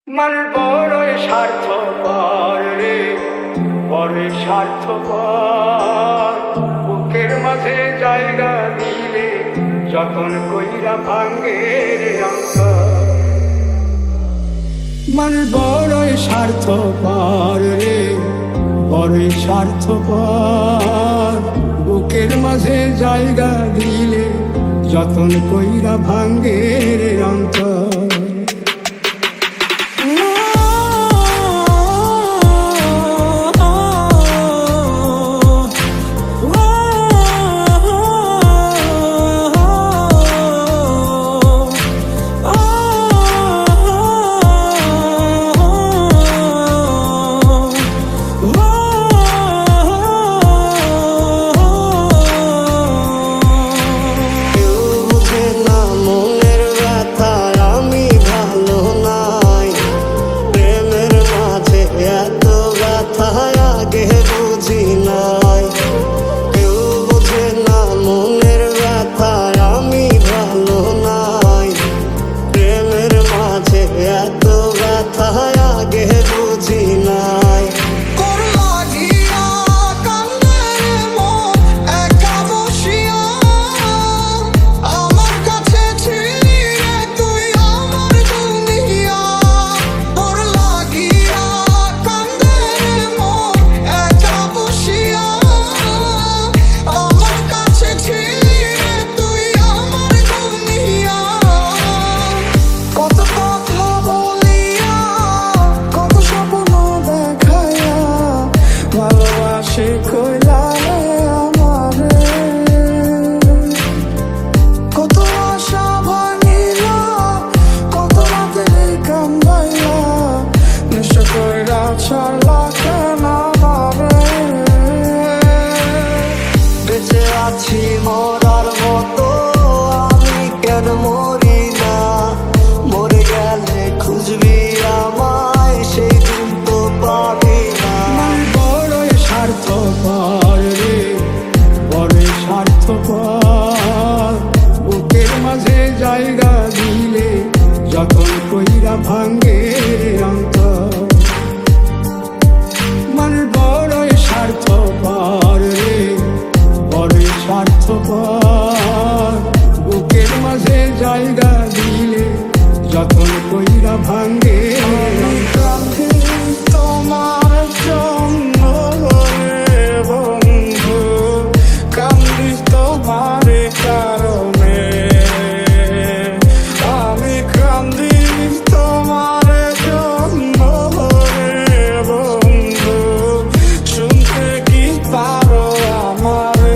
মানুষ বড়ই স্বার্থপর রে, বড়ই স্বার্থপর। বুকের মাঝে জায়গা দিলে যতন কইরা ভাঙ্গে রে অন্তর। মানুষ বড়ই স্বার্থপর রে, বড়ই স্বার্থপর। বুকের মাঝে জায়গা দিলে যতন কইরা ভাঙ্গে রে অন্তর। আছি মরার মতো আমি কেন মরি না, মরে গেলে খুঁজবি আমায় সেই দিন তো পাবি না। বড়ই স্বার্থপর রে, বড়ই স্বার্থপর। বুকের মাঝে জায়গা দিলে যতন কইরা ভাঙ্গে অন্তর। মানুষ বড়ই স্বার্থপর রে, বড়ই স্বার্থপর। বুকের মাঝে জায়গা দিলে যতন কইরা ভাঙ্গে। তোমার জন্য রে বন্ধু কান্দি তোমার কারণে, আমি কান্দি তোমার জন্য রে বন্ধু, শুনতে কি পারো আমারে?